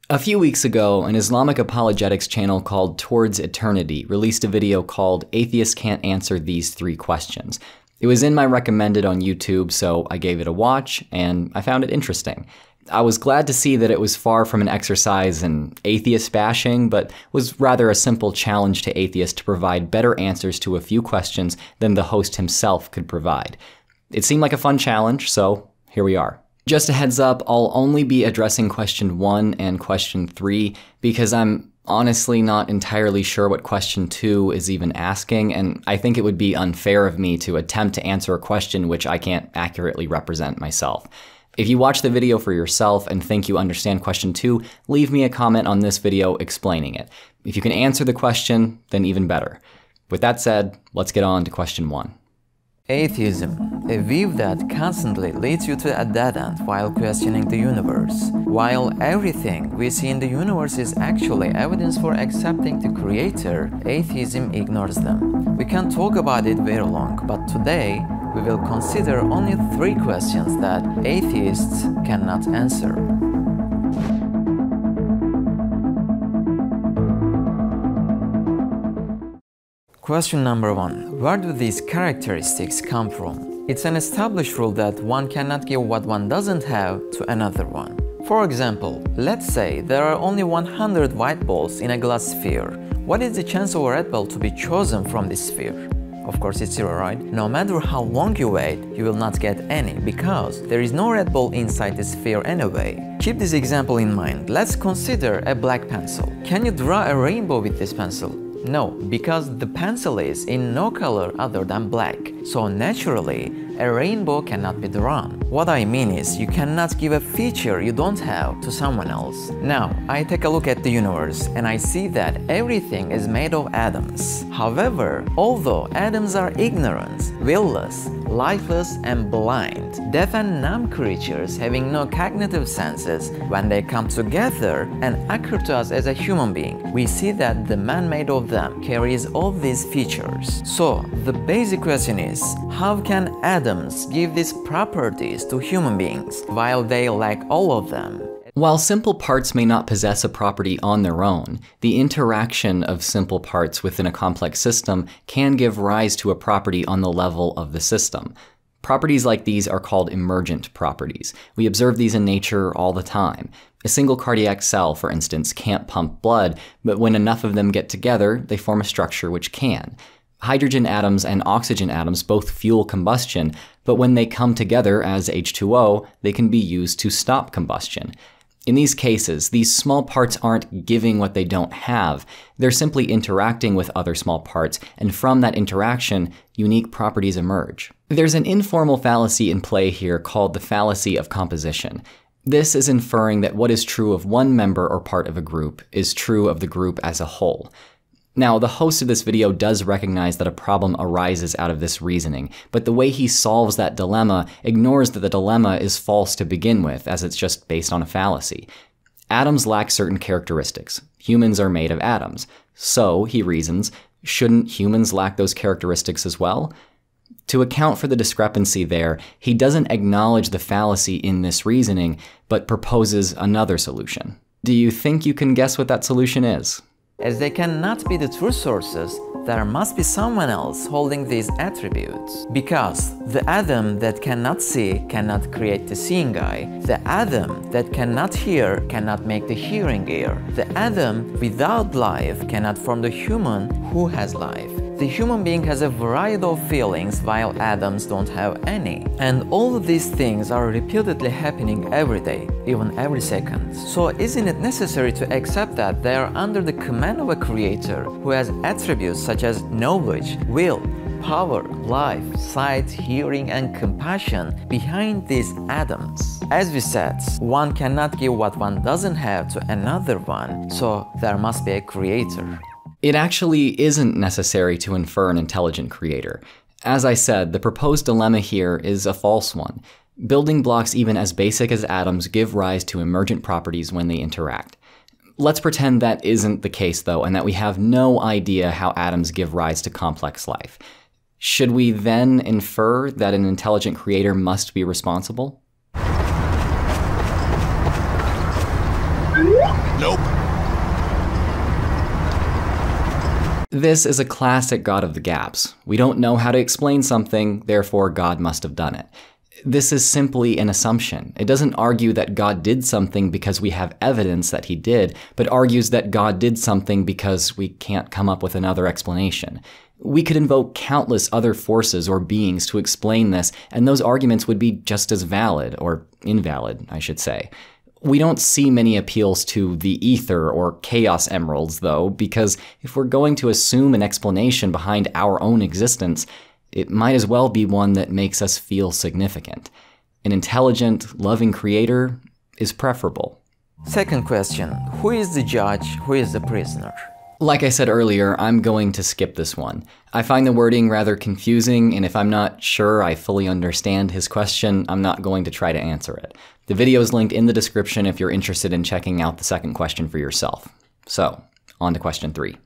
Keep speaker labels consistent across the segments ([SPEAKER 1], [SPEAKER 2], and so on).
[SPEAKER 1] A few weeks ago, an Islamic apologetics channel called Towards Eternity released a video called Atheists Can't Answer These 3 Questions. It was in my recommended on YouTube, so I gave it a watch, and I found it interesting. I was glad to see that it was far from an exercise in atheist bashing, but was rather a simple challenge to atheists to provide better answers to a few questions than the host himself could provide. It seemed like a fun challenge, so here we are. Just a heads up, I'll only be addressing question 1 and question 3 because I'm honestly not entirely sure what question 2 is even asking, and I think it would be unfair of me to attempt to answer a question which I can't accurately represent myself. If you watch the video for yourself and think you understand question 2, leave me a comment on this video explaining it. If you can answer the question, then even better. With that said, let's get on to question 1.
[SPEAKER 2] Atheism, a view that constantly leads you to a dead end while questioning the universe. While everything we see in the universe is actually evidence for accepting the Creator, atheism ignores them. We can talk about it very long, but today we will consider only 3 questions that atheists cannot answer. Question number 1. Where do these characteristics come from? It's an established rule that one cannot give what one doesn't have to another one. For example, let's say there are only 100 white balls in a glass sphere. What is the chance of a red ball to be chosen from this sphere? Of course it's 0, right? No matter how long you wait, you will not get any because there is no red ball inside the sphere anyway. Keep this example in mind. Let's consider a black pencil. Can you draw a rainbow with this pencil? No, because the pencil is in no color other than black, so naturally, a rainbow cannot be drawn. What I mean is, you cannot give a feature you don't have to someone else. Now, I take a look at the universe and I see that everything is made of atoms. However, although atoms are ignorant, willless, lifeless and blind, deaf and numb creatures having no cognitive senses, when they come together and occur to us as a human being, we see that the man made of them carries all these features. So, the basic question is, how can atoms give these properties to human beings while they lack all of them?
[SPEAKER 1] While simple parts may not possess a property on their own, the interaction of simple parts within a complex system can give rise to a property on the level of the system. Properties like these are called emergent properties. We observe these in nature all the time. A single cardiac cell, for instance, can't pump blood, but when enough of them get together, they form a structure which can. Hydrogen atoms and oxygen atoms both fuel combustion, but when they come together as H2O, they can be used to stop combustion. In these cases, these small parts aren't giving what they don't have, they're simply interacting with other small parts, and from that interaction, unique properties emerge. There's an informal fallacy in play here called the fallacy of composition. This is inferring that what is true of one member or part of a group is true of the group as a whole. Now, the host of this video does recognize that a problem arises out of this reasoning, but the way he solves that dilemma ignores that the dilemma is false to begin with, as it's just based on a fallacy. Atoms lack certain characteristics. Humans are made of atoms. So, he reasons, shouldn't humans lack those characteristics as well? To account for the discrepancy there, he doesn't acknowledge the fallacy in this reasoning, but proposes another solution. Do you think you can guess what that solution is?
[SPEAKER 2] As they cannot be the true sources, there must be someone else holding these attributes. Because the atom that cannot see cannot create the seeing eye. The atom that cannot hear cannot make the hearing ear. The atom without life cannot form the human who has life. The human being has a variety of feelings while atoms don't have any. And all of these things are repeatedly happening every day, even every second. So isn't it necessary to accept that they are under the command of a creator who has attributes such as knowledge, will, power, life, sight, hearing, and compassion behind these atoms? As we said, one cannot give what one doesn't have to another one, so there must be a creator.
[SPEAKER 1] It actually isn't necessary to infer an intelligent creator. As I said, the proposed dilemma here is a false one. Building blocks even as basic as atoms give rise to emergent properties when they interact. Let's pretend that isn't the case though, and that we have no idea how atoms give rise to complex life. Should we then infer that an intelligent creator must be responsible?
[SPEAKER 3] Nope.
[SPEAKER 1] This is a classic God of the gaps. We don't know how to explain something, therefore God must have done it. This is simply an assumption. It doesn't argue that God did something because we have evidence that he did, but argues that God did something because we can't come up with another explanation. We could invoke countless other forces or beings to explain this, and those arguments would be just as valid, or invalid, I should say. We don't see many appeals to the ether or chaos emeralds, though, because if we're going to assume an explanation behind our own existence, it might as well be one that makes us feel significant. An intelligent, loving creator is preferable.
[SPEAKER 2] Second question, who is the judge, who is the prisoner?
[SPEAKER 1] Like I said earlier, I'm going to skip this one. I find the wording rather confusing, and if I'm not sure I fully understand his question, I'm not going to try to answer it. The video is linked in the description if you're interested in checking out the second question for yourself. So, on to question 3.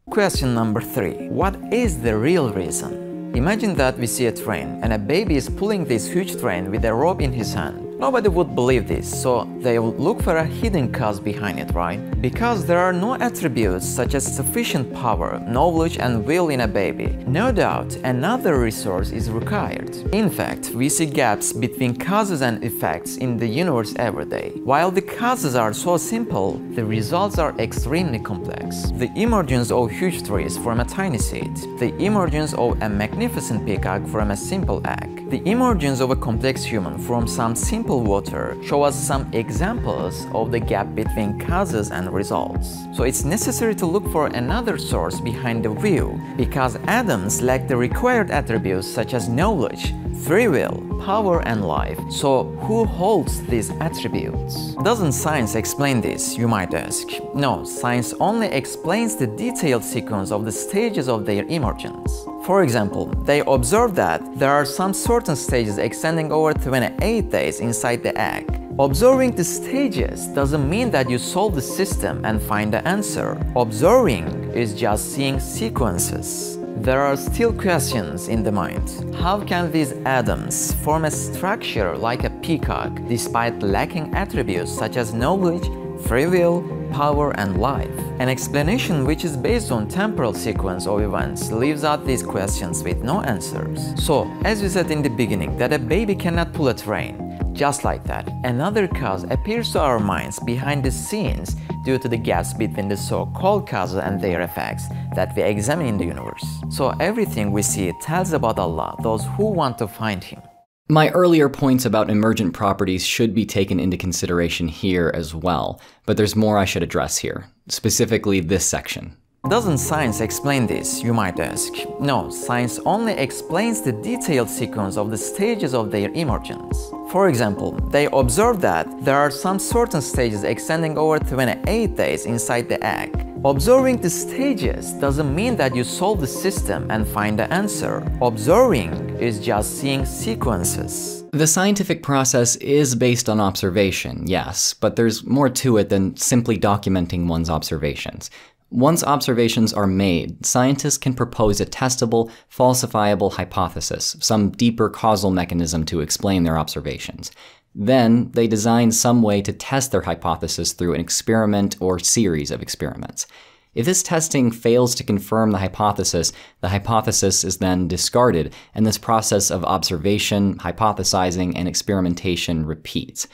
[SPEAKER 2] Question number 3. What is the real reason? Imagine that we see a train, and a baby is pulling this huge train with a rope in his hand. Nobody would believe this, so they would look for a hidden cause behind it, right? Because there are no attributes such as sufficient power, knowledge, and will in a baby. No doubt, another resource is required. In fact, we see gaps between causes and effects in the universe every day. While the causes are so simple, the results are extremely complex. The emergence of huge trees from a tiny seed. The emergence of a magnificent peacock from a simple egg. The emergence of a complex human from some simple water show us some examples of the gap between causes and results. So it's necessary to look for another source behind the view, because atoms lack the required attributes such as knowledge, free will, power, and life. So who holds these attributes? Doesn't science explain this, you might ask? No, science only explains the detailed sequence of the stages of their emergence. For example, they observe that there are some certain stages extending over 28 days inside the egg. Observing the stages doesn't mean that you solve the system and find the answer. Observing is just seeing sequences. There are still questions in the mind. How can these atoms form a structure like a peacock despite lacking attributes such as knowledge, free will, power, and life? An explanation which is based on temporal sequence of events leaves out these questions with no answers. So, as we said in the beginning, that a baby cannot pull a train. Just like that, another cause appears to our minds behind the scenes due to the gaps between the so-called causes and their effects that we examine in the universe. So everything we see tells about Allah, those who want to find Him.
[SPEAKER 1] My earlier points about emergent properties should be taken into consideration here as well, but there's more I should address here, specifically this section.
[SPEAKER 2] Doesn't science explain this, you might ask? No, science only explains the detailed sequence of the stages of their emergence. For example, they observe that there are some certain stages extending over 28 days inside the egg. Observing the stages doesn't mean that you solve the system and find the answer. Observing is just seeing sequences.
[SPEAKER 1] The scientific process is based on observation, yes, but there's more to it than simply documenting one's observations. Once observations are made, scientists can propose a testable, falsifiable hypothesis, some deeper causal mechanism to explain their observations. Then, they design some way to test their hypothesis through an experiment or series of experiments. If this testing fails to confirm the hypothesis is then discarded, and this process of observation, hypothesizing, and experimentation repeats.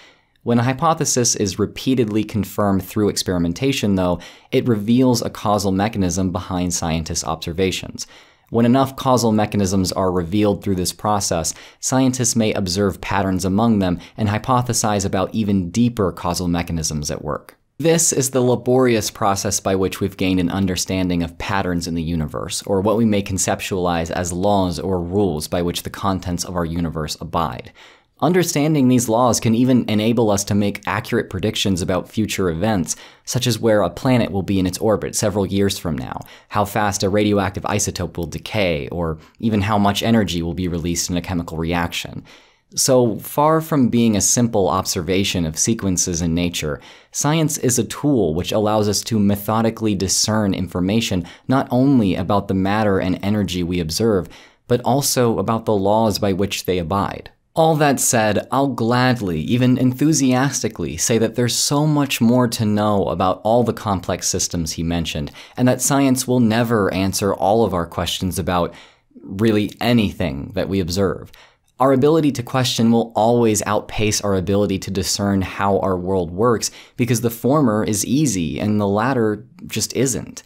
[SPEAKER 1] When a hypothesis is repeatedly confirmed through experimentation, though, it reveals a causal mechanism behind scientists' observations. When enough causal mechanisms are revealed through this process, scientists may observe patterns among them and hypothesize about even deeper causal mechanisms at work. This is the laborious process by which we've gained an understanding of patterns in the universe, or what we may conceptualize as laws or rules by which the contents of our universe abide. Understanding these laws can even enable us to make accurate predictions about future events, such as where a planet will be in its orbit several years from now, how fast a radioactive isotope will decay, or even how much energy will be released in a chemical reaction. So far from being a simple observation of sequences in nature, science is a tool which allows us to methodically discern information not only about the matter and energy we observe, but also about the laws by which they abide. All that said, I'll gladly, even enthusiastically, say that there's so much more to know about all the complex systems he mentioned, and that science will never answer all of our questions about really anything that we observe. Our ability to question will always outpace our ability to discern how our world works, because the former is easy and the latter just isn't.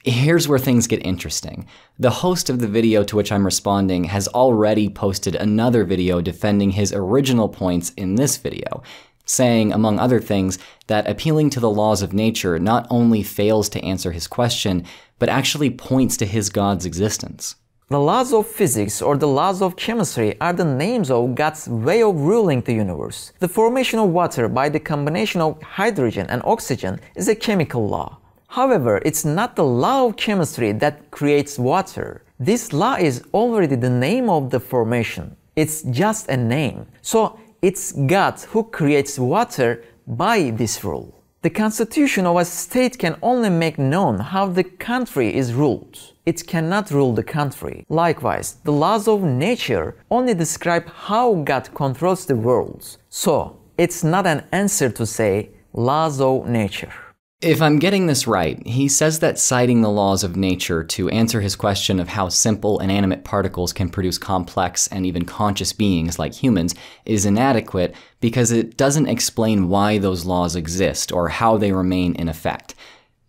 [SPEAKER 1] Here's where things get interesting. The host of the video to which I'm responding has already posted another video defending his original points in this video, saying, among other things, that appealing to the laws of nature not only fails to answer his question, but actually points to his God's existence.
[SPEAKER 2] The laws of physics or the laws of chemistry are the names of God's way of ruling the universe. The formation of water by the combination of hydrogen and oxygen is a chemical law. However, it's not the law of chemistry that creates water. This law is already the name of the formation. It's just a name. So it's God who creates water by this rule. The constitution of a state can only make known how the country is ruled. It cannot rule the country. Likewise, the laws of nature only describe how God controls the world. So it's not an answer to say laws of nature.
[SPEAKER 1] If I'm getting this right, he says that citing the laws of nature to answer his question of how simple inanimate particles can produce complex and even conscious beings like humans is inadequate because it doesn't explain why those laws exist or how they remain in effect.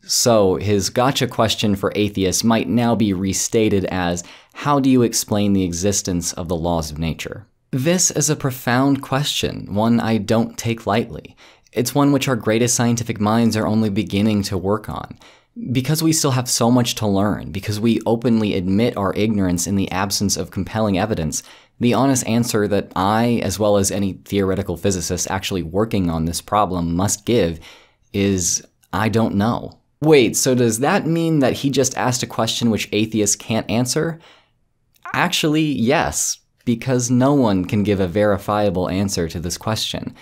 [SPEAKER 1] So his gotcha question for atheists might now be restated as, how do you explain the existence of the laws of nature? This is a profound question, one I don't take lightly. It's one which our greatest scientific minds are only beginning to work on. Because we still have so much to learn, because we openly admit our ignorance in the absence of compelling evidence, the honest answer that I, as well as any theoretical physicist actually working on this problem, must give is, I don't know. Wait, so does that mean that he just asked a question which atheists can't answer? Actually, yes, because no one can give a verifiable answer to this question.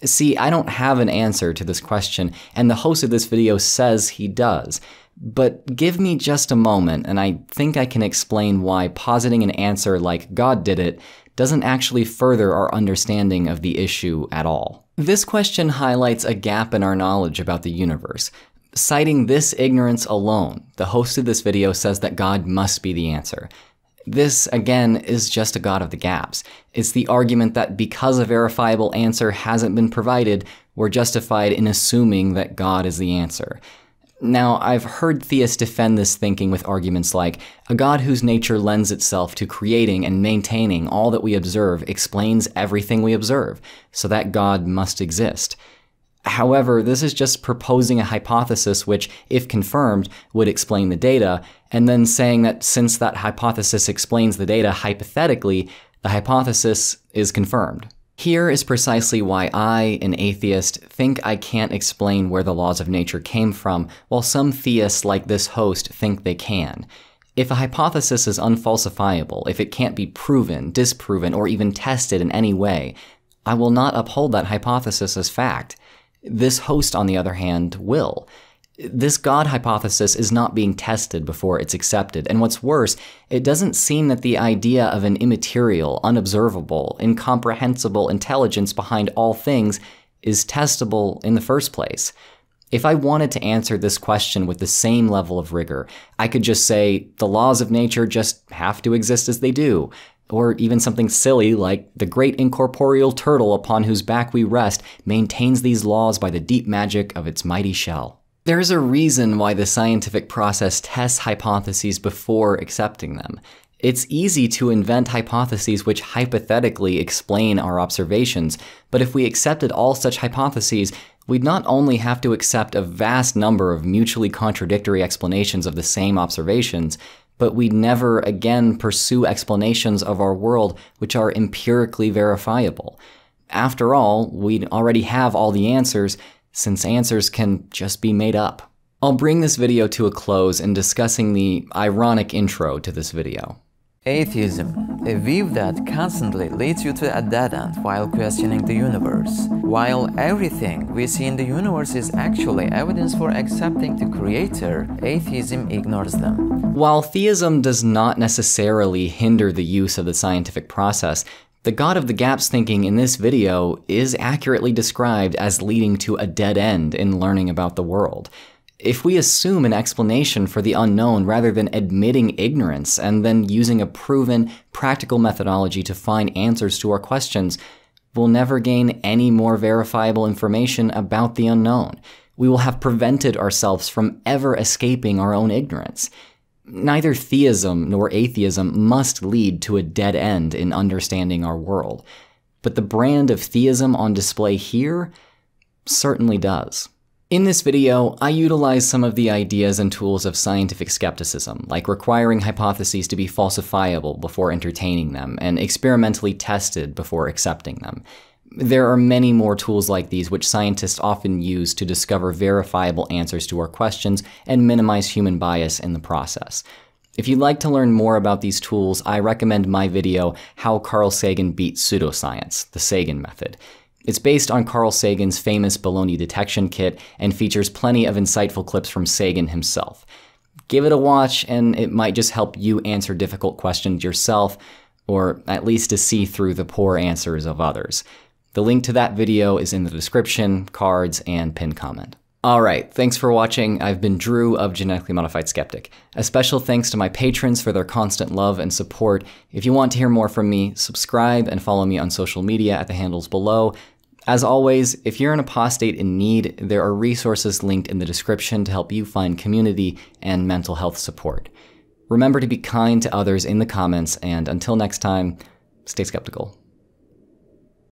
[SPEAKER 1] See, I don't have an answer to this question, and the host of this video says he does. But give me just a moment, and I think I can explain why positing an answer like God did it doesn't actually further our understanding of the issue at all. This question highlights a gap in our knowledge about the universe. Citing this ignorance alone, the host of this video says that God must be the answer. This, again, is just a God of the gaps. It's the argument that because a verifiable answer hasn't been provided, we're justified in assuming that God is the answer. Now, I've heard theists defend this thinking with arguments like, a God whose nature lends itself to creating and maintaining all that we observe explains everything we observe, so that God must exist. However, this is just proposing a hypothesis which, if confirmed, would explain the data, and then saying that since that hypothesis explains the data hypothetically, the hypothesis is confirmed. Here is precisely why I, an atheist, think I can't explain where the laws of nature came from, while some theists like this host think they can. If a hypothesis is unfalsifiable, if it can't be proven, disproven, or even tested in any way, I will not uphold that hypothesis as fact. This host, on the other hand, will. This God hypothesis is not being tested before it's accepted, and what's worse, it doesn't seem that the idea of an immaterial, unobservable, incomprehensible intelligence behind all things is testable in the first place. If I wanted to answer this question with the same level of rigor, I could just say, the laws of nature just have to exist as they do. Or even something silly like, the great incorporeal turtle upon whose back we rest maintains these laws by the deep magic of its mighty shell. There is a reason why the scientific process tests hypotheses before accepting them. It's easy to invent hypotheses which hypothetically explain our observations, but if we accepted all such hypotheses, we'd not only have to accept a vast number of mutually contradictory explanations of the same observations, but we'd never again pursue explanations of our world which are empirically verifiable. After all, we'd already have all the answers, since answers can just be made up. I'll bring this video to a close in discussing the ironic intro to this video.
[SPEAKER 2] Atheism, a view that constantly leads you to a dead end while questioning the universe. While everything we see in the universe is actually evidence for accepting the Creator, atheism ignores them.
[SPEAKER 1] While theism does not necessarily hinder the use of the scientific process, The God of the gaps thinking in this video is accurately described as leading to a dead end in learning about the world. If we assume an explanation for the unknown rather than admitting ignorance and then using a proven, practical methodology to find answers to our questions, we'll never gain any more verifiable information about the unknown. We will have prevented ourselves from ever escaping our own ignorance. Neither theism nor atheism must lead to a dead end in understanding our world, but the brand of theism on display here certainly does. In this video, I utilize some of the ideas and tools of scientific skepticism, like requiring hypotheses to be falsifiable before entertaining them, and experimentally tested before accepting them. There are many more tools like these which scientists often use to discover verifiable answers to our questions and minimize human bias in the process. If you'd like to learn more about these tools, I recommend my video, How Carl Sagan Beat Pseudoscience, the Sagan Method. It's based on Carl Sagan's famous baloney detection kit and features plenty of insightful clips from Sagan himself. Give it a watch and it might just help you answer difficult questions yourself, or at least to see through the poor answers of others. The link to that video is in the description, cards, and pinned comment. Alright, thanks for watching. I've been Drew of Genetically Modified Skeptic. A special thanks to my patrons for their constant love and support. If you want to hear more from me, subscribe and follow me on social media at the handles below. As always, if you're an apostate in need, there are resources linked in the description to help you find community and mental health support. Remember to be kind to others in the comments, and until next time, stay skeptical.